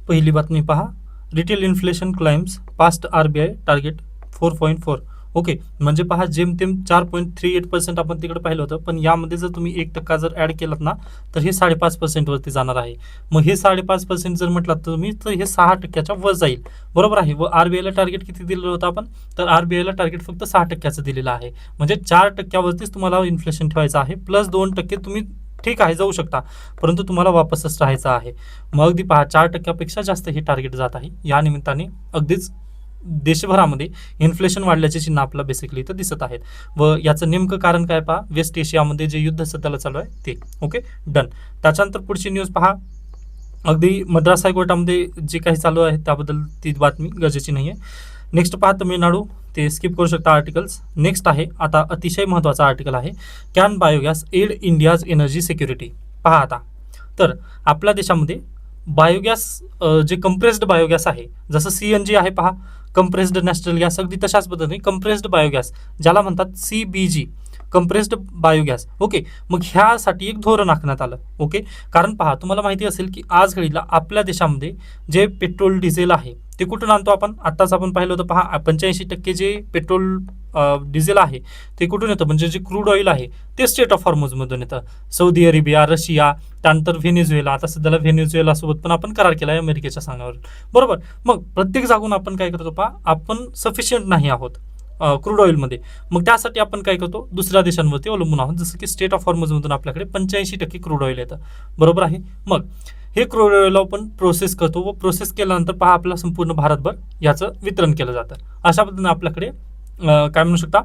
पहिली बातमी पहा, retail inflation climbs past RBI target 4.4. Okay, म्हणजे पहा जेमतेम 4.38% आपण तिकडे पाहिलं होतं, पण यामध्ये जर तुम्ही 1% जर ऍड केलात ना तर हे 5.5% वरती जाणार आहे. मग हे 5.5% जर म्हटलात तर तुम्ही तर हे 6%च्या वर जाईल. बरोबर आहे. व RBI ला टार्गेट किती दिलेलं होतं आपण, तर RBI ला टार्गेट फक्त 6%चं दिलेलं आहे. म्हणजे 4%वरतीच तुम्हाला इन्फ्लेशन ठेवायचं आहे, प्लस 2% तुम्ही ठीक आहे जाऊ शकता, परंतु तुम्हाला वापसच राहायचं आहे. मग अगदी पहा 4%पेक्षा जास्त हे टार्गेट जात आहे. या निमित्ताने अगदीच देशभरामध्ये इन्फ्लेशन वाढल्याचे चिन्ह आपल्याला बेसिकली इथं दिसत आहेत. व याचं नेमकं कारण काय पहा, वेस्ट एशियामध्ये जे युद्ध सध्याला चालू आहे ते. Okay, done. त्याच्यानंतर पुढची न्यूज पहा, अगदी मद्रास हायकोर्टामध्ये जे काही चालू आहे त्याबद्दल ती बातमी गरजेची नाही आहे. नेक्स्ट पहा, तमिळनाडू, ते स्किप करू शकता आर्टिकल्स. नेक्स्ट आहे आता अतिशय महत्त्वाचा आर्टिकल आहे, can biogas aid India's energy security. पहा आता, तर आपल्या देशामध्ये बायोगॅस जे कंप्रेस्ड बायोगॅस आहे, जसं CNG आहे पहा, कंप्रेस्ड नॅचरल गॅस, अगदी तशाच पद्धतीने कंप्रेस्ड बायोगॅस ज्याला म्हणतात CBG, कंप्रेस्ड बायोगॅस. ओके, मग ह्यासाठी एक धोरण आखण्यात आलं. ओके, कारण पहा तुम्हाला माहिती असेल की आज घडीला आपल्या देशामध्ये जे पेट्रोल डिझेल आहे ते कुठून आणतो आपण, आत्ताच आपण पाहिलं होतं पहा 85% जे पेट्रोल डिझेल आहे ते कुठून येतं, म्हणजे जे क्रूड ऑइल आहे ते स्टेट ऑफ हॉर्मुझमधून येतं. सौदी अरेबिया, रशिया, त्यानंतर व्हेनेझुएला, आता सध्याला व्हेनेझुएला सोबत पण आपण करार केला आहे अमेरिकेच्या सांगावर. बरोबर, मग प्रत्येक जागून आपण काय करतो पहा, आपण सफिशियंट नाही आहोत क्रूड ऑइलमध्ये. मग त्यासाठी आपण काय करतो, दुसऱ्या देशांवरती अवलंबून आहोत. जसं की स्टेट ऑफ हॉर्मुझमधून आपल्याकडे 85% क्रूड ऑइल येतं. बरोबर आहे. मग हे क्रूड ऑइल आपण प्रोसेस करतो व प्रोसेस केल्यानंतर पहा आपल्याला संपूर्ण भारतभर याचं वितरण केलं जातं. अशा पद्धतीने आपल्याकडे काय म्हणू शकता,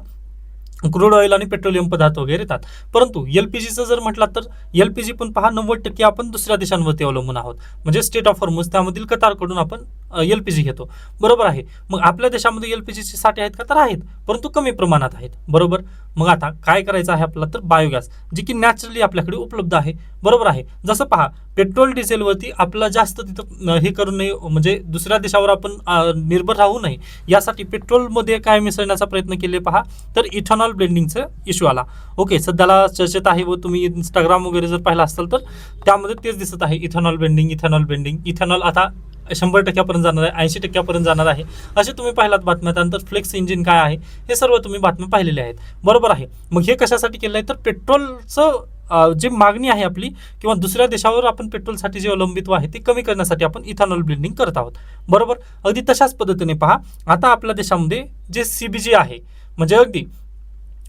क्रूड ऑइल आणि पेट्रोलियम पदार्थ वगैरे येतात. परंतु LPGचं जर म्हटलं तर LPG पण पहा 90% आपण दुसऱ्या देशांवरती अवलंबून आहोत. म्हणजे स्टेट ऑफ हॉर्मुझ त्यामधील कतारकडून आपण LPG घेतो. बरोबर आहे. मग आपल्या देशामध्ये LPGचे साठे आहेत का, तर आहेत, परंतु कमी प्रमाणात आहेत. बरोबर, मग आता काय करायचं आहे आपल्याला, तर बायोगॅस जे की नॅचरली आपल्याकडे उपलब्ध आहे, बरोबर आहे. जसं पहा, पेट्रोल डिझेलवरती आपलं जास्त तिथं हे करू नये, म्हणजे दुसऱ्या देशावर आपण निर्भर राहू नये, यासाठी पेट्रोलमध्ये काय मिसळण्याचा प्रयत्न केले पहा, तर इथेनॉल ब्लेंडिंगचा इश्यू आला. ओके, सध्याला चर्चेत आहे व तुम्ही इंस्टाग्राम वगैरे जर पाहिला असाल तर त्यामध्ये तेच दिसत आहे, ethanol blending, ethanol blending. Ethanol आता 100% जाणार आहे, 80% जाणार आहे, असे तुम्ही पाहिलात बातम्या. त्यानंतर फ्लेक्स इंजिन काय आहे, हे सर्व तुम्ही बातम्या पाहिलेल्या आहेत, बरोबर आहे. मग हे कशासाठी केलं आहे, तर पेट्रोलचं जी मागणी आहे आपली, किंवा दुसऱ्या देशावर आपण पेट्रोलसाठी जे अवलंबित्व आहे ते कमी करण्यासाठी आपण इथेनॉल ब्लेंडिंग करत आहोत, बरोबर. अगदी तशाच पद्धतीने पहा, आता आपल्या देशामध्ये जे CBG आहे, म्हणजे अगदी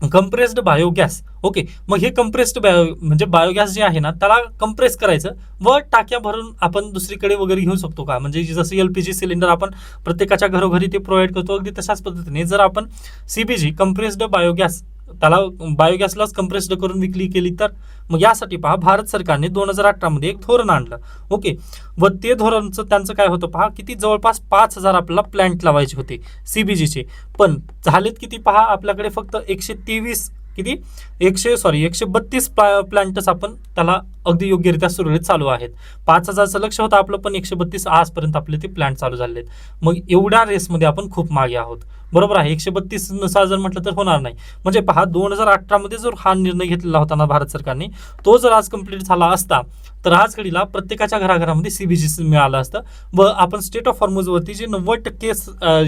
कंप्रेस्ड बायोगॅस. ओके, मग हे कंप्रेस्ड म्हणजे बायोगॅस जे आहे ना, त्याला कंप्रेस करायचं व टाक्या भरून आपण दुसरीकडे वगैरे घेऊ शकतो का, म्हणजे जसं LPG सिलेंडर आपण प्रत्येकाच्या घरोघरी ते प्रोव्हाइड करतो, अगदी तशाच पद्धतीने जर आपण CBG कंप्रेस्ड बायोगॅस, त्याला बायोगॅसलाच कंप्रेस्ड करून विक्री केली तर. मग यासाठी पहा, भारत सरकारने 2018 मध्ये एक धोरण आणलं. ओके, व ते धोरणचं त्यांचं काय होतं पहा, किती जवळपास 5,000 आपल्याला प्लांट लावायचे होते CBGचे, पण झालेत किती पहा, आपल्याकडे फक्त 123 किती 132 प्लांटच आपण त्याला अगदी योग्यरित्या सुरळीत चालू आहेत. 5,000चं लक्ष होतं आपलं, पण 132 आजपर्यंत आपले ते प्लांट चालू झाले आहेत. मग एवढ्या रेसमध्ये आपण खूप मागे आहोत, बरोबर आहे. 132 नुसार जर म्हटलं तर होणार नाही. म्हणजे पहा, 2018 मध्ये जर हा निर्णय घेतलेला होता ना भारत सरकारने, तो जर आज कंप्लीट झाला असता तर आज घडीला प्रत्येकाच्या घराघरामध्ये CBG मिळालं असतं व आपण स्टेट ऑफ हॉर्मुझ वरती जे 90%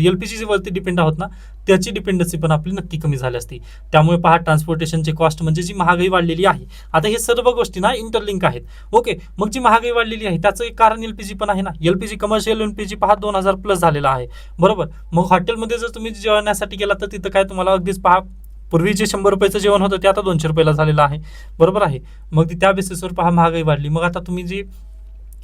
LPG वरती डिपेंड आहोत ना, त्याची डिपेंडन्सी पण आपली नक्की कमी झाली असती. त्यामुळे पहा, ट्रान्सपोर्टेशनची कॉस्ट म्हणजे जी महागाई वाढलेली आहे, आता हे सर्व गोष्टी ना इंटरलिंक आहेत. ओके, मग जी महागाई वाढलेली आहे त्याचं एक कारण LPG पण आहे ना. LPG कमर्शियल LPG पहा 2000+ झालेला आहे, बरोबर. मग हॉटेलमध्ये जर तुम्ही जेवण्यासाठी गेला तर तिथं काय तुम्हाला अगदीच पहा, पूर्वी जे 100 रुपयाचं जेवण होतं ते आता 200 रुपयाला झालेलं आहे, बरोबर आहे. मग त्या बेसिसवर पहा महागाई वाढली. मग आता तुम्ही जी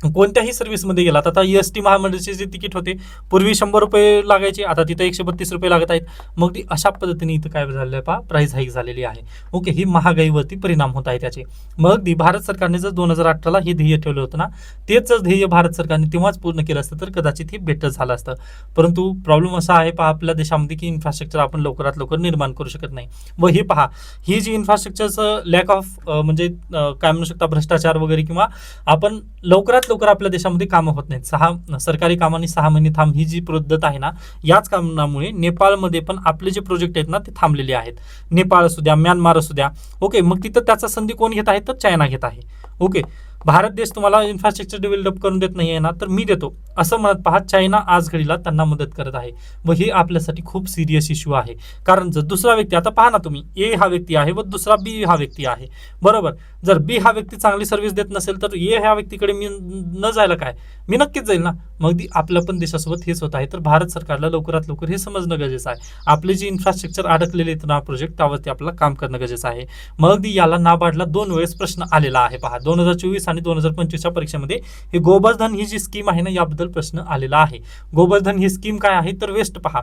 कोणत्याही सर्व्हिसमध्ये गेलात, आता ST महामंडळाचे जे तिकीट होते पूर्वी 100 रुपये लागायचे, आता तिथं 132 रुपये लागत आहेत. मग ती अशा पद्धतीने इथं काय झालेलं आहे पहा, प्राइस हाईक झालेली आहे. ओके, ही महागाईवरती परिणाम होत आहे त्याचे. मग अगदी भारत सरकारने जर 2018ला हे ध्येय ठेवलं होतं ना, तेच ध्येय भारत सरकारने तेव्हाच पूर्ण केलं असतं तर कदाचित हे बेटर झालं असतं. परंतु प्रॉब्लेम असा आहे पहा आपल्या देशामध्ये की इन्फ्रास्ट्रक्चर आपण लवकरात लवकर निर्माण करू शकत नाही. व हे पहा, ही जी इन्फ्रास्ट्रक्चरचं लॅक ऑफ म्हणजे काय म्हणू शकता, भ्रष्टाचार वगैरे, किंवा आपण लवकरात लवकर आपल्या देशामध्ये कामं होत नाहीत. सरकारी कामांनी 6 महिने थांब ही जी पद्धत आहे ना, याच कारणामुळे नेपाळमध्ये पण आपले जे प्रोजेक्ट आहेत ना ते थांबलेले आहेत. नेपाळ असू द्या, म्यानमार असू द्या. ओके, मग तिथं त्याचा संधी कोण घेत आहे, तर चायना घेत आहे. ओके, भारत देश तुम्हाला इन्फ्रास्ट्रक्चर डेव्हलप करून देत नाही आहे ना, तर मी देतो असं म्हणत पहा, चायना आज घडीला त्यांना मदत करत आहे. व हे आपल्यासाठी खूप सिरियस इश्यू आहे. कारण जर दुसरा व्यक्ती, आता पहा ना तुम्ही, A हा व्यक्ती आहे व दुसरा B हा व्यक्ती आहे, बरोबर. जर B हा व्यक्ती चांगली सर्व्हिस देत नसेल तर A ह्या व्यक्तीकडे मी न जायला काय, मी नक्कीच जाईल ना. मग आपल्या पण देशासोबत हेच होत आहे. तर भारत सरकारला लवकरात लवकर हे समजणं गरजेचं आहे. आपले जे इन्फ्रास्ट्रक्चर अडकलेले आहेत ना प्रोजेक्ट, त्यावरती आपल्याला काम करणं गरजेचं आहे. मग याला नाबार्डला 2 वेळेस प्रश्न आलेला आहे पहा, 2024 आणि 2025च्या परीक्षेमध्ये. हे गोबर्धन ही जी स्कीम आहे ना, याबद्दल प्रश्न आलेला आहे. गोबर्धन ही स्कीम काय आहे, तर वेस्ट पहा,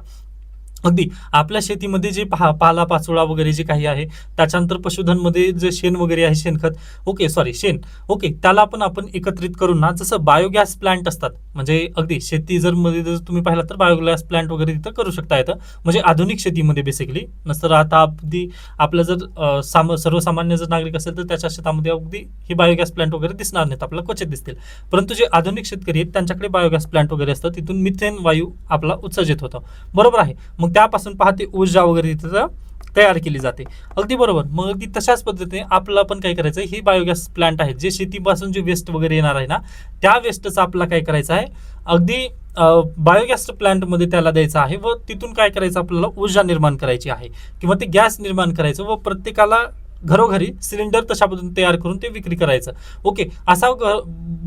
अगदी आपल्या शेतीमध्ये जे पाला पाचोळा वगैरे जे काही आहे, त्याच्यानंतर पशुधनमध्ये जे शेण वगैरे आहे, शेणखत, शेण, त्याला पण आपण एकत्रित करून ना, जसं बायोगॅस प्लांट असतात, म्हणजे अगदी शेती जर मध्ये जर तुम्ही पाहिला तर बायोगॅस प्लांट वगैरे तिथं करू शकता येतं, म्हणजे आधुनिक शेतीमध्ये बेसिकली. नसतर आता अगदी आपलं जर सर्वसामान्य जर नागरिक असेल तर त्याच्या शेतामध्ये अगदी हे बायोगॅस प्लांट वगैरे दिसणार नाहीत, आपल्याला क्वचित दिसतील. परंतु जे आधुनिक शेतकरी आहेत त्यांच्याकडे बायोगॅस प्लांट वगैरे असतात, तिथून मिथेन वायू आपला उत्सर्जित होतो, बरोबर आहे. मग त्यापासून पाहते ऊर्जा वगैरे तिथं तयार केली जाते, अगदी बरोबर. मग अगदी तशाच पद्धतीने आपल्याला पण काय करायचं आहे, ही बायोगॅस प्लांट आहेत, जे शेतीपासून जे वेस्ट वगैरे येणार आहे ना, त्या वेस्टचं आपल्याला काय करायचं आहे, अगदी बायोगॅस प्लांटमध्ये त्याला द्यायचं आहे व तिथून काय करायचं, आपल्याला ऊर्जा निर्माण करायची आहे किंवा ते गॅस निर्माण करायचं व प्रत्येकाला घरोघरी सिलेंडर तशा पद्धतीने तयार करून ते विक्री करायचं. ओके, असा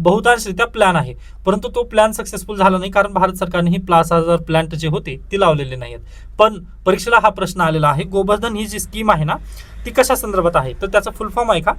बहुतांशरित्या प्लॅन आहे, परंतु तो प्लॅन सक्सेसफुल झाला नाही, कारण भारत सरकारने ही 5,000 प्लांट जे होते ते लावलेले नाहीत. पण परीक्षेला हा प्रश्न आलेला आहे, गोबर्धन ही जी स्कीम आहे ना, ती कशा संदर्भात आहे, तर त्याचा फुल फॉर्म आहे का,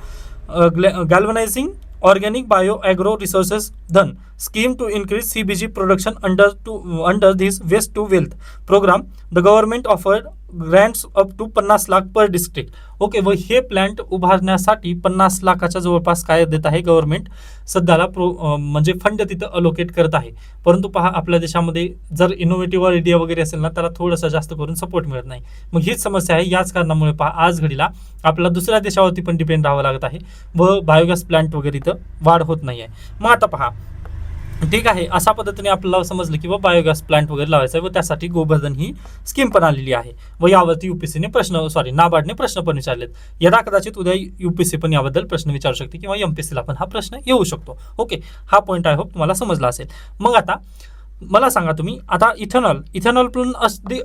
galvanizing organic bio agro resources Dhan scheme to increase CBG production under this waste to wealth programme the government offered grants up to 50 lakh per district. Okay, व हे प्लांट उभारण्यासाठी 50 लाखाच्या जवळपास काय देत आहे गव्हर्नमेंट सध्याला म्हणजे फंड तिथं अलोकेट करत आहे. परंतु पहा आपल्या देशामध्ये जर इनोव्हेटिव्ह आयडिया वगैरे असेल ना त्याला थोडंसं जास्त करून सपोर्ट मिळत नाही. मग हीच समस्या आहे. याच कारणामुळे पहा आज घडीला आपल्याला दुसऱ्या देशावरती पण डिपेंड राहावं लागत आहे व बायोगॅस प्लांट वगैरे इथं वाढ होत नाही आहे. मग आता पहा ठीक आहे, अशा पद्धतीने आपल्याला समजलं की बायोगॅस प्लांट वगैरे लावायचा आहे व त्यासाठी गोवर्धन ही स्कीम पण आलेली आहे व यावरती नाबार्डने प्रश्न पण विचारलेत. यदा कदाचित उद्या युपीएससी पण याबद्दल प्रश्न विचारू शकते किंवा एमपीएससीला पण हा प्रश्न येऊ शकतो. ओके, हा पॉईंट आय होप तुम्हाला समजला असेल. मग आता मला सांगा तुम्ही, आता इथेनॉल पण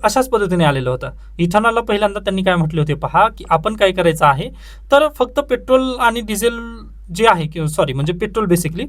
अशाच पद्धतीने आलेलं होतं. इथेनॉलला पहिल्यांदा त्यांनी काय म्हटले होते पहा की आपण काय करायचं आहे तर फक्त पेट्रोल आणि डिझेल जे आहे म्हणजे पेट्रोल बेसिकली,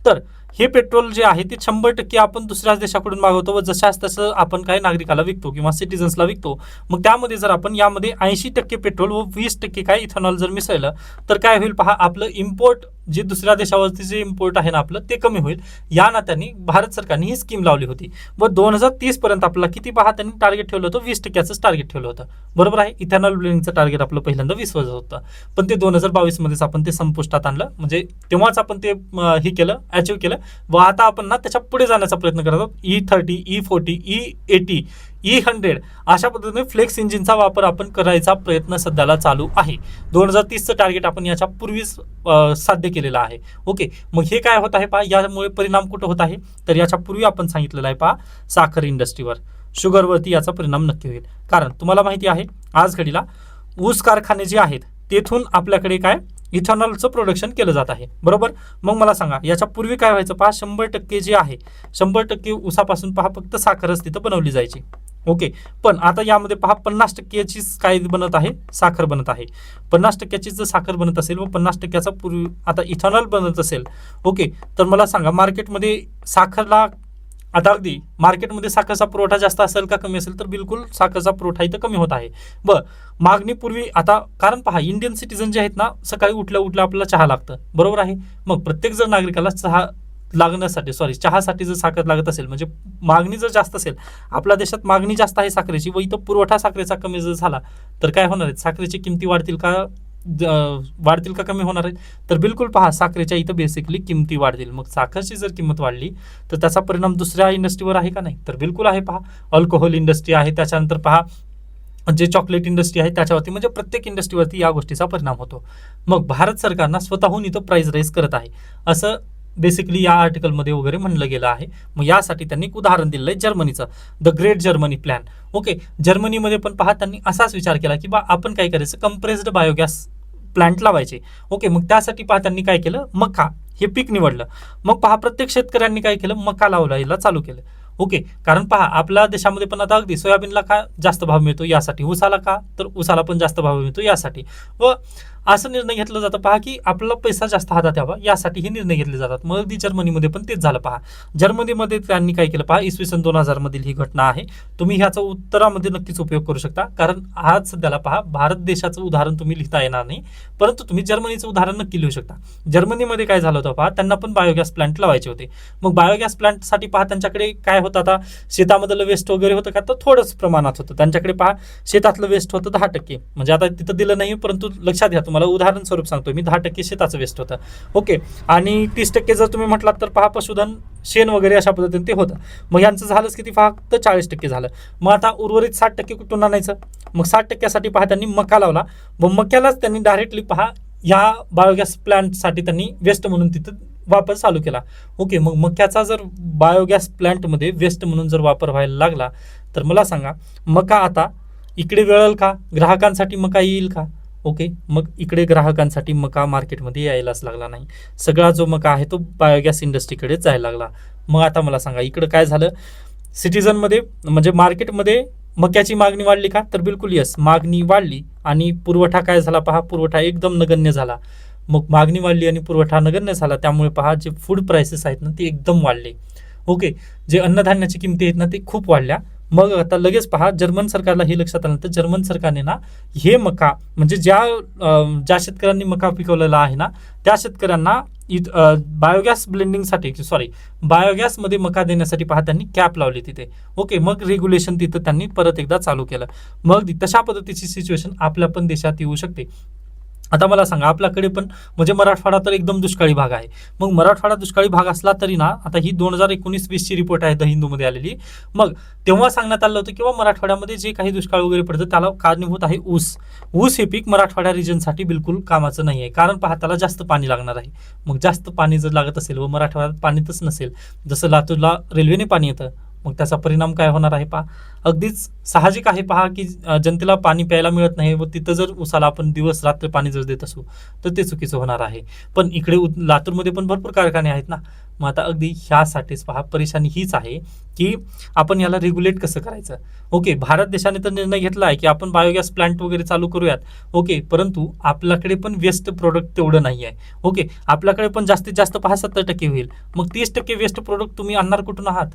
तर हे पेट्रोल जे आहे ते 100% आपण दुसऱ्याच देशाकडून मागवतो व जशाच तसं आपण काय नागरिकाला विकतो किंवा सिटीजन्सला विकतो. मग त्यामध्ये जर आपण यामध्ये 80% पेट्रोल व 20% काय इथेनॉल जर मिसळलं तर काय होईल पहा, आपलं इम्पोर्ट जे दुसऱ्या देशावरती जे इम्पोर्ट आहे ना आपलं ते कमी होईल. या नात्याने भारत सरकारने ही स्कीम लावली होती व 2030 पर्यंत आपल्याला किती पहा त्यांनी टार्गेट ठेवलं होतं, 20%चं टार्गेट ठेवलं होतं. बरोबर आहे. इथेनॉल ब्लेंडिंगचं टार्गेट आपलं पहिल्यांदा 20 होतं, पण ते 2022 मध्येच आपण ते संपुष्टात आणलं. म्हणजे तेव्हाच आपण ते हे केलं, अचीव्ह केलं व आता आपण ना त्याच्या पुढे जाण्याचा प्रयत्न करत आहोत. E30, E40, E80, E100 अशा पद्धतीने फ्लेक्स इंजिनचा वापर आपण करायचा प्रयत्न सध्याला चालू आहे. 2030चं टार्गेट आपण याच्या पूर्वीच साध्य केलेलं आहे. ओके, मग हे काय होत आहे पहा, यामुळे परिणाम कुठं होत आहे तर याच्या पूर्वी आपण सांगितलेलं आहे पहा, साखर इंडस्ट्रीवर, शुगरवरती याचा परिणाम नक्की होईल. कारण तुम्हाला माहिती आहे आज घडीला ऊस कारखाने जे आहेत तेथून आपल्याकडे काय इथेनॉलचं प्रोडक्शन केलं जात आहे. बरोबर. मग मला सांगा याच्या पूर्वी काय व्हायचं पहा, 100% जे आहे 100% ऊसापासून पहा फक्त साखरच तिथं बनवली जायची. ओके, पण आता यामध्ये पहा 50%ची काय बनत आहे, साखर बनत आहे. 50%ची जर साखर बनत असेल व 50%चा पूर्वी आता इथेनॉल बनत असेल. ओके, तर मला सांगा मार्केटमध्ये साखरला आता अगदी मार्केटमध्ये साखरचा पुरवठा जास्त असेल का कमी असेल तर बिलकुल साखरचा पुरवठा इथं कमी होत आहे. मागणी पूर्वी आता कारण पहा इंडियन सिटीजन जे आहेत ना सकाळी उठल्या उठल्या आपल्याला चहा लागतं. बरोबर आहे. मग प्रत्येक जर नागरिकाला चहासाठी जर साखर लागत असेल म्हणजे मागणी जर जास्त असेल, आपल्या देशात मागणी जास्त आहे साखरेची व इथं पुरवठा साखरेचा कमी जर झाला तर काय होणार आहे, साखरेची किमती वाढतील का कमी होणार आहेत तर बिलकुल पहा साखरेच्या इथं बेसिकली किमती वाढतील. मग साखरची जर किंमत वाढली तर त्याचा परिणाम दुसऱ्या इंडस्ट्रीवर आहे का नाही तर बिलकुल आहे. पहा अल्कोहोल इंडस्ट्री आहे, त्याच्यानंतर पहा जे चॉकलेट इंडस्ट्री आहे त्याच्यावरती, म्हणजे प्रत्येक इंडस्ट्रीवरती या गोष्टीचा परिणाम होतो. मग भारत सरकारनं स्वतःहून इथं प्राइस राईज करत आहे असं बेसिकली या आर्टिकलमध्ये वगैरे म्हणलं गेलं आहे. मग यासाठी त्यांनी एक उदाहरण दिलं आहे जर्मनीचं, the great Germany plan. Okay, जर्मनीमध्ये पण पहा त्यांनी असाच विचार केला की आपण काय करायचं, कंप्रेस्ड बायोगॅस प्लांट लावायचे. ओके, मग त्यासाठी पहा त्यांनी काय केलं, मका हे पीक निवडलं. मग पहा प्रत्येक शेतकऱ्यांनी काय केलं, मका लावायला चालू केलं. ओके, कारण पहा आपल्या देशामध्ये पण आता अगदी सोयाबीनला का जास्त भाव मिळतो यासाठी, ऊसाला का तर ऊसाला पण जास्त भाव मिळतो यासाठी, व असं निर्णय घेतलं जातं पहा की आपला पैसा जास्त हातात यावा यासाठी हे निर्णय घेतले जातात. मग अगदी जर्मनीमध्ये पण तेच झालं. पहा जर्मनीमध्ये त्यांनी काय केलं पहा, इसवी सन 2000 मधील ही घटना आहे. तुम्ही ह्याचा उत्तरामध्ये नक्कीच उपयोग करू शकता कारण आज सध्याला पहा भारत देशाचं उदाहरण तुम्ही लिहिता येणार नाही, परंतु तुम्ही जर्मनीचं उदाहरण नक्की लिहू शकता. जर्मनीमध्ये काय झालं होतं पहा, त्यांना पण बायोगॅस प्लांट लावायचे होते. मग बायोगॅस प्लांटसाठी पहा त्यांच्याकडे काय होतं, आता शेतामधलं वेस्ट वगैरे होतं का तर थोडंच प्रमाणात होतं. त्यांच्याकडे पहा शेतातलं वेस्ट होतं 10%, म्हणजे आता तिथं दिलं नाही परंतु लक्षात घ्या, तुम्हाला उदाहरण स्वरूप सांगतोय मी, 10% शेताचं वेस्ट होतं. ओके, आणि 30% जर तुम्ही म्हटलात तर पहा पशुधन शेण वगैरे अशा पद्धतीने ते होतं. मग यांचं झालंच किती पहा, तर 40% झालं. मग आता उर्वरित 60% कुठून आणायचं, मग 60%साठी पहा त्यांनी मका लावला. मग मक्यालाच त्यांनी डायरेक्टली पहा ह्या बायोगॅस प्लांटसाठी त्यांनी वेस्ट म्हणून तिथं वापर चालू केला. ओके, मग मक्याचा जर बायोगॅस प्लांटमध्ये वेस्ट म्हणून जर वापर व्हायला लागला तर मला सांगा मका आता इकडे वळेल का, ग्राहकांसाठी मका येईल का. ओके, मग इकडे ग्राहकांसाठी मका मार्केटमध्ये यायलाच लागला नाही. सगळा जो मका आहे तो बायोगॅस इंडस्ट्रीकडे जायला लागला. मग आता मला सांगा इकडे काय झालं, सिटीजनमध्ये म्हणजे मार्केटमध्ये मक्याची मागणी वाढली का तर बिलकुल यस, मागणी वाढली आणि पुरवठा काय झाला पहा, पुरवठा एकदम नगण्य झाला. मग मागणी वाढली आणि पुरवठा नगण्य झाला, त्यामुळे पहा जे फूड प्राइसेस आहेत ना ते एकदम वाढले. ओके, जे अन्नधान्याची किमती आहेत ना ते खूप वाढल्या. मग आता लगेच पहा जर्मन सरकारला हे लक्षात आलं तर जर्मन सरकारने ना हे मका म्हणजे ज्या शेतकऱ्यांनी मका पिकवलेला आहे ना त्या शेतकऱ्यांना बायोगॅस ब्लेंडिंगसाठी बायोगॅसमध्ये मका देण्यासाठी पहा त्यांनी कॅप लावली तिथे. ओके, मग रेग्युलेशन तिथं त्यांनी परत एकदा चालू केलं. मग तशा पद्धतीची सिच्युएशन आपल्या पण देशात येऊ शकते. आता मला सांगा, आपल्याकडे पण म्हणजे मराठवाडा तर एकदम दुष्काळी भाग आहे. मग मराठवाडा दुष्काळी भाग असला तरी ना, आता ही 2019-20 ची रिपोर्ट आहे द हिंदूमध्ये आलेली. मग तेव्हा सांगण्यात आलं होतं किंवा मराठवाड्यामध्ये जे काही दुष्काळ वगैरे पडतं त्याला कारणीभूत आहे ऊस. ऊस हे पीक मराठवाडा रिजनसाठी बिलकुल कामाचं नाही आहे, कारण पहा त्याला जास्त पाणी लागणार आहे. मग जास्त पाणी जर लागत असेल व मराठवाड्यात पाणीच नसेल, जसं लातूरला रेल्वेने पाणी येतं, मग त्याचा परिणाम काय होणार आहे पहा. अगदीच साहजिक आहे पहा की जनतेला पाणी प्यायला मिळत नाही व तिथं जर उसाला आपण दिवस रात्र पाणी जर देत असू तर ते चुकीचं होणार आहे. पण इकडे लातूरमध्ये पण भरपूर कारखाने आहेत ना. मग आता अगदी ह्यासाठीच पहा परेशानी हीच आहे की आपण याला रेग्युलेट कसं करायचं. ओके, भारत देशाने तर निर्णय घेतला आहे की आपण बायोगॅस प्लांट वगैरे चालू करूयात. ओके, परंतु आपल्याकडे पण वेस्ट प्रोडक्ट तेवढं नाही आहे. ओके, आपल्याकडे पण जास्तीत जास्त पहा 70% होईल. मग 30% वेस्ट प्रोडक्ट तुम्ही आणणार कुठून आहात.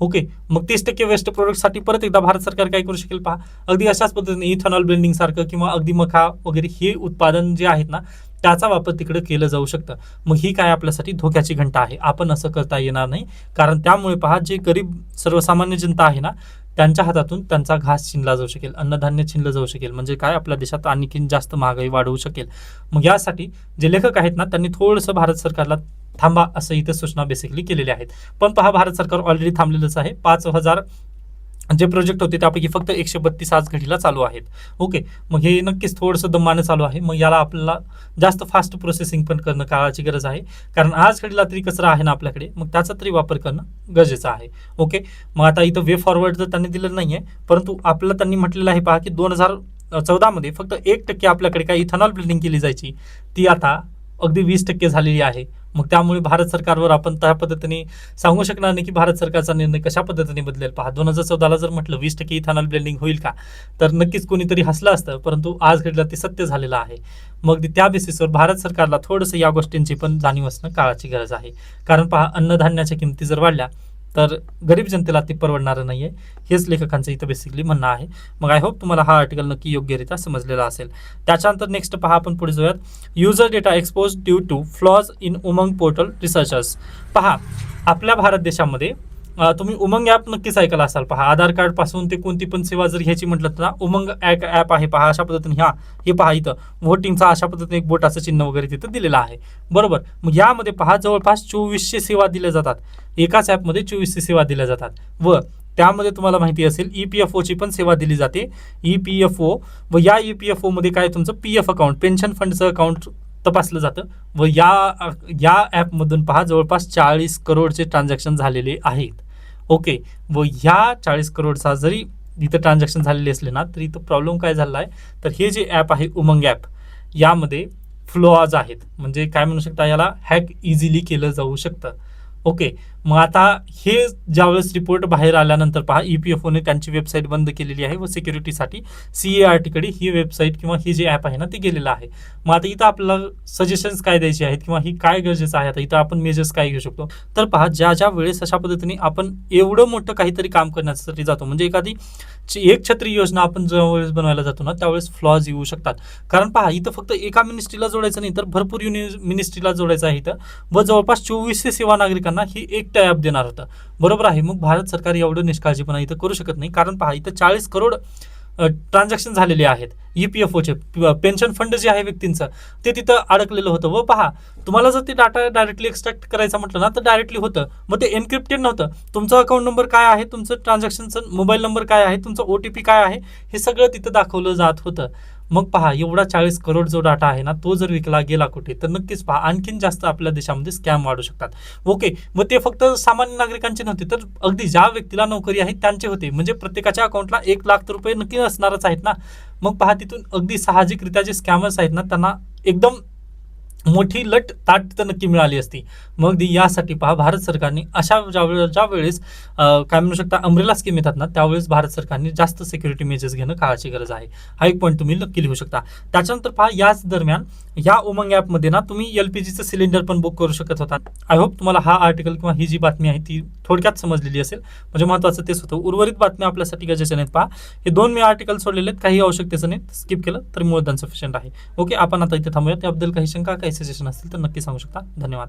ओके, मग 30% वेस्ट प्रोडक्टसाठी परत एकदा भारत सरकार काय करू शकेल पहा. अगदी अशाच पद्धतीने इथेनॉल ब्लेंडिंग सारखं किंवा अगदी मका वगैरे हे उत्पादन जे आहेत ना त्याचा वापर तिकडे केलं जाऊ शकतं. मग ही काय आपल्यासाठी धोक्याची घंटा आहे. आपण असं करता येणार नाही, कारण त्यामुळे पहा जे गरीब सर्वसामान्य जनता आहे ना त्यांच्या हातातून त्यांचा घास छिनला जाऊ शकेल, अन्नधान्य छिनलं जाऊ शकेल. म्हणजे काय आपल्या देशात आणखीन जास्त महागाई वाढवू शकेल. मग यासाठी जे लेखक आहेत ना त्यांनी थोडंसं भारत सरकारला थांबा असं इथे सूचना बेसिकली केलेल्या आहेत. पण पहा भारत सरकार ऑलरेडी थांबलेलंच आहे. 5,000 जे प्रोजेक्ट होते त्यापैकी फक्त 132 आज घडीला चालू आहेत. ओके, मग हे नक्कीच थोडंसं दमाने चालू आहे. मग याला आपल्याला जास्त फास्ट प्रोसेसिंग पण करणं काळाची गरज आहे, कारण आज घडीला तरी कचरा आहे ना आपल्याकडे, मग त्याचा तरी वापर करणं गरजेचं आहे. ओके, मग आता इथं वे फॉरवर्ड तर त्यांनी दिलेलं नाही आहे, परंतु आपल्याला त्यांनी म्हटलेलं आहे पहा की 2014 फक्त 1% आपल्याकडे काय इथेनॉल ब्लेंडिंग केली जायची, ती आता अगदी 20% झालेली आहे. मग त्यामुळे भारत सरकारवर आपण त्या पद्धतीने सांगू शकणार नाही की भारत सरकारचा निर्णय कशा पद्धतीने बदलेल. पहा 2014ला जर म्हटलं 20% इथेनॉल ब्लेंडिंग होईल का, तर नक्कीच कोणीतरी हसलं असतं, परंतु आज घडलं ते सत्य झालेलं आहे. मग त्या बेसिसवर भारत सरकारला थोडंसं या गोष्टींची पण जाणीव असणं काळाची गरज आहे. कारण पहा अन्नधान्याच्या किमती जर वाढल्या तर गरीब जनतेला ते परवडणारं नाही आहे. हेच लेखकांचं इथं बेसिकली म्हणणं आहे. मग आय होप तुम्हाला हा आर्टिकल नक्की योग्यरित्या समजलेला असेल. त्याच्यानंतर नेक्स्ट पहा आपण पुढे जाऊयात. User data expose due to flaws in Umang portal researchers. पहा आपल्या भारत देशामध्ये तुम्ही उमंग ॲप नक्कीच ऐकला असाल. पहा आधार कार्ड पासून ते कोणती पण सेवा जर घ्यायची म्हटलं तर उमंग ॲप आहे. पहा अशा पद्धतीने हे पहा इथं व्होटिंगचा अशा पद्धतीने एक बोटाचं चिन्ह वगैरे तिथं दिलेलं आहे. बरोबर, मग यामध्ये पहा जवळपास 2400 सेवा दिल्या जातात. एकाच ॲपमध्ये 2400 सेवा दिल्या जातात व त्यामध्ये तुम्हाला माहिती असेल EPFOची पण सेवा दिली जाते. EPFO व या EPFOमध्ये काय तुमचं PF अकाउंट पेन्शन फंडचं अकाउंट तपासलं जातं व या ॲपमधून पहा जवळपास 40 करोडचे ट्रान्झॅक्शन झालेले आहेत. ओके, व ह्या 40 करोडचा जरी इथं ट्रान्झॅक्शन झालेले असले ना तरी इथं प्रॉब्लेम काय झाला आहे, तर हे जे ॲप आहे उमंग ॲप यामध्ये फ्लॉज आहेत. म्हणजे काय म्हणू शकता, याला हॅक इझिली केलं जाऊ शकतं. ओके, मग आता हे ज्यावेळेस रिपोर्ट बाहेर आल्यानंतर पहा EPFOने त्यांची वेबसाईट बंद केलेली आहे व सिक्युरिटीसाठी CARTकडे ही वेबसाईट किंवा हे जे ॲप आहे ना ते गेलेलं आहे. मग आता इथं आपल्याला सजेशन्स काय द्यायचे आहेत किंवा ही काय गरजेचं आहे, आता इथं आपण मेजर्स काय घेऊ शकतो. तर पहा ज्या वेळेस अशा पद्धतीने आपण एवढं मोठं काहीतरी काम करण्यासाठी जातो, म्हणजे एखादी एक छत्री योजना आपण ज्यावेळेस बनवायला जातो ना त्यावेळेस फ्लॉज येऊ शकतात. कारण पहा इथं फक्त एका मिनिस्ट्रीला जोडायचं नाही तर भरपूर मिनिस्ट्रीला जोडायचं आहे इथं व जवळपास 2400 सेवा नागरिकांना ही एक ॲप देणार होतं. बरोबर आहे, मग भारत सरकार एवढं निष्काळजीपणा इथं करू शकत नाही, कारण पहा इथं 40 करोड ट्रान्झॅक्शन झालेले आहेत. EPFOचे पेन्शन फंड जे आहे व्यक्तींचं ते तिथं अडकलेलं होतं व पहा तुम्हाला जर ते डाटा डायरेक्टली एक्स्ट्रॅक्ट करायचं म्हटलं ना तर डायरेक्टली होतं, मग ते एन्क्रिप्टेड नव्हतं. तुमचा अकाउंट नंबर काय आहे, तुमचं ट्रान्झॅक्शनचं मोबाईल नंबर काय आहे, तुमचं OTP काय आहे, हे सगळं तिथं दाखवलं जात होतं. मग पहा एवढा 40 करोड जो डाटा आहे ना तो जर विकला गेला कुठे तर नक्कीच पहा आणखीन जास्त आपल्या देशामध्ये स्कॅम वाढू शकतात. ओके, मग ते फक्त सामान्य नागरिकांचे नव्हते तर अगदी ज्या व्यक्तीला नोकरी आहे त्यांचे होते. म्हणजे प्रत्येकाच्या अकाउंटला 1 लाख रुपये नक्की असणारच आहेत ना. मग पहा तिथून अगदी साहजिकरित्या जे स्कॅमर्स आहेत ना त्यांना एकदम मोठी ताट तर नक्की मिळाली असती. मग यासाठी पहा भारत सरकारने अशा ज्या वेळेस काय म्हणू शकता अम्ब्रेला स्कीम येतात ना त्यावेळेस भारत सरकारने जास्त सिक्युरिटी मेजर्स घेणं काळाची गरज आहे. हा एक पॉईंट तुम्ही नक्की लिहू शकता. त्याच्यानंतर पहा याच दरम्यान या उमंग ॲपमध्ये ना तुम्ही LPGचं सिलेंडर पण बुक करू शकत होता. आय होप तुम्हाला हा आर्टिकल किंवा ही जी बातमी आहे ती थोडक्यात समजलेली असेल. म्हणजे महत्त्वाचं तेच होतं. उर्वरित बातम्या आपल्यासाठी गरजेच्या नाहीत. पहा हे 2 मी आर्टिकल सोडलेले आहेत, काही आवश्यकतेचं नाही, स्किप केलं तर मोर दॅन सफिशियंट आहे. ओके, आपण आता इथे थांबूया. त्याबद्दल काही शंका काही काही सजेशन असतील तर नक्की सांगू शकता. धन्यवाद.